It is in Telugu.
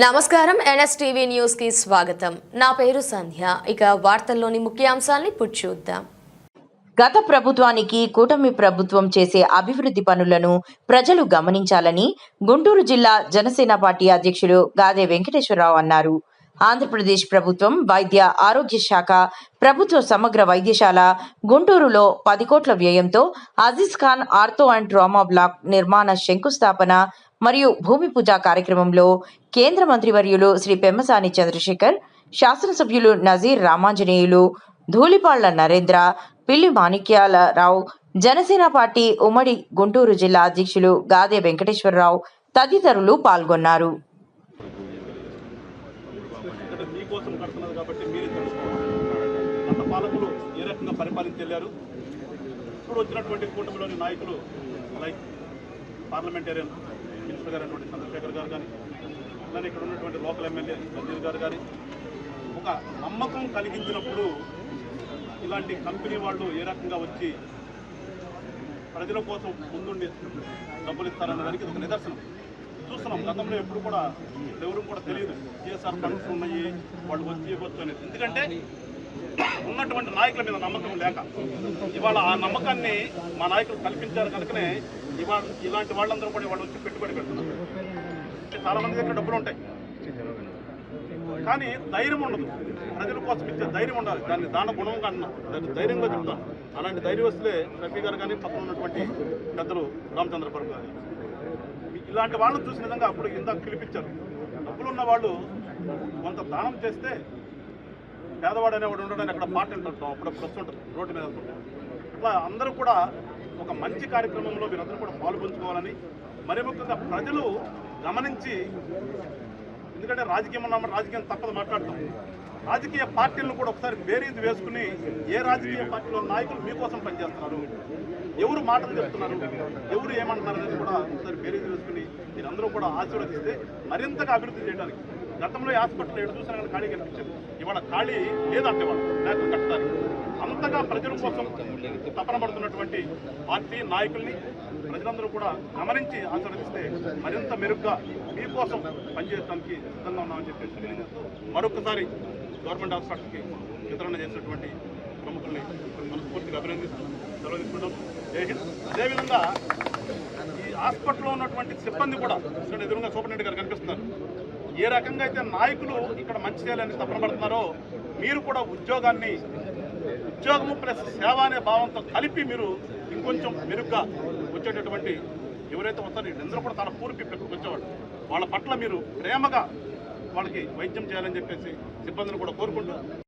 నమస్కారం ఎన్ఎస్టీవీ న్యూస్ కి స్వాగతం. నా పేరు సంధ్య. ఇక వార్తల్లోని ముఖ్యాంశాలను ఇప్పుడు చూద్దాం. గత ప్రభుత్వానికి కూటమి ప్రభుత్వం చేసే అభివృద్ధి పనులను ప్రజలు గమనించాలని గుంటూరు జిల్లా జనసేన పార్టీ అధ్యక్షుడు గాదే వెంకటేశ్వరరావు అన్నారు. ఆంధ్రప్రదేశ్ ప్రభుత్వం వైద్య ఆరోగ్య శాఖ ప్రభుత్వ సమగ్ర వైద్యశాల గుంటూరులో 10 కోట్ల వ్యయంతో Aziz Khan ortho and trauma block నిర్మాణ శంకుస్థాపన మరియు భూమి పూజ కార్యక్రమంలో కేంద్ర మంత్రివర్యులు శ్రీ పెమ్మసాని చంద్రశేఖర్, శాసనసభ్యులు నజీర్ రామాంజనేయులు, ధూళిపాళ్ల నరేంద్ర, పిల్లి మాణిక్యాలరావు, జనసేన పార్టీ ఉమ్మడి గుంటూరు జిల్లా అధ్యక్షులు గాదే వెంకటేశ్వరరావు తదితరులు పాల్గొన్నారు. ఇప్పుడు వచ్చినటువంటి కూటమిలోని నాయకులు లైక్ పార్లమెంటేరియన్ మినిస్టర్ గారు అయినటువంటి చంద్రశేఖర్ గారు కానీ, అలానే ఇక్కడ ఉన్నటువంటి లోకల్ ఎమ్మెల్యే నజీర్ గారు కానీ ఒక నమ్మకం కలిగించినప్పుడు ఇలాంటి కంపెనీ వాళ్ళు ఏ రకంగా వచ్చి ప్రజల కోసం ముందుండి డబ్బులు ఇస్తారన్న దానికి ఇది ఒక నిదర్శనం. చూస్తున్నాం, గతంలో ఎప్పుడు కూడా ఎవరు కూడా తెలియదు సిఎస్ఆర్ ఫండ్స్ ఉన్నాయి, వాళ్ళు వచ్చి ఇవ్వచ్చు అనేది. ఎందుకంటే ఉన్నటువంటి నాయకుల మీద నమ్మకం లేక ఇవాళ ఆ నమ్మకాన్ని మా నాయకులు కల్పించారు కనుకనే ఇవాళ ఇలాంటి వాళ్ళందరూ కూడా వాళ్ళు వచ్చి పెట్టుబడి పెడుతున్నారు. చాలా మంది దగ్గర డబ్బులు ఉంటాయి కానీ ధైర్యం ఉండదు. ప్రజల కోసం ఇచ్చే ధైర్యం ఉండాలి. దాని గుణంగా అన్నా దాన్ని ధైర్యంగా చెప్తాను. అలాంటి ధైర్యం వస్తే రఫీ గారు కానీ పక్కన ఉన్నటువంటి పెద్దలు రామచంద్రపురం గారు ఇలాంటి వాళ్ళని చూసిన విధంగా అప్పుడు ఇందాక పిలిపించారు. డబ్బులు ఉన్న వాళ్ళు కొంత దానం చేస్తే పేదవాడు అనేవాడు ఉండడానికి అక్కడ పాట వింటుంటాం, అప్పుడప్పుడు వస్తుంటుంది రోడ్డు మీద. అట్లా అందరూ కూడా ఒక మంచి కార్యక్రమంలో మీరందరూ కూడా పాల్పంచుకోవాలని, మరి ముఖ్యంగా ప్రజలు గమనించి, ఎందుకంటే రాజకీయం తప్పదు మాట్లాడతాం. రాజకీయ పార్టీలను కూడా ఒకసారి బేరీజు వేసుకుని ఏ రాజకీయ పార్టీలో నాయకులు మీకోసం పనిచేస్తున్నారు, ఎవరు మాటలు చెప్తున్నారు, ఎవరు ఏమంటున్నారు అనేది కూడా ఒకసారి బేరీజు వేసుకుని మీరందరూ కూడా ఆశీర్వదిస్తే మరింతగా అభివృద్ధి చేయడానికి. గతంలో హాస్పిటల్ ఎటు చూసినా కానీ ఖాళీ కనిపించారు. ఇవాళ ఖాళీ లేదంటే వాళ్ళు లేక కట్టడానికి అంతగా ప్రజల కోసం తపన పడుతున్నటువంటి పార్టీ నాయకుల్ని ప్రజలందరూ కూడా గమనించి ఆశీర్వదిస్తే మరింత మెరుగ్గా మీకోసం పనిచేయడానికి సిద్ధంగా ఉన్నామని చెప్పేసి తెలియజేస్తూ మరొకసారి గవర్నమెంట్ హాస్పిటల్కి వితరణ చేసినటువంటి ప్రముఖుల్ని మనస్ఫూర్తిగా అభినందిస్తూ సెలవు తీసుకుంటాం. జై హింద్. అదేవిధంగా ఈ హాస్పిటల్లో ఉన్నటువంటి సిబ్బంది కూడా ఇక్కడ ఎదురుగా సూపరింటెండెంట్ గారు కనిపిస్తున్నారు. ఏ రకంగా అయితే నాయకులు ఇక్కడ మంచి చేయాలని తపన పడుతున్నారో మీరు కూడా ఉద్యోగము ప్లస్ సేవ అనే భావంతో కలిపి మీరు ఇంకొంచెం మెరుగ్గా వచ్చేటటువంటి ఎవరైతే వస్తారో వీళ్ళందరూ కూడా తన పూర్తి వచ్చేవాళ్ళు వాళ్ళ పట్ల మీరు ప్రేమగా వాళ్ళకి వైద్యం చేయాలని చెప్పేసి సిబ్బందిని కూడా కోరుకుంటూ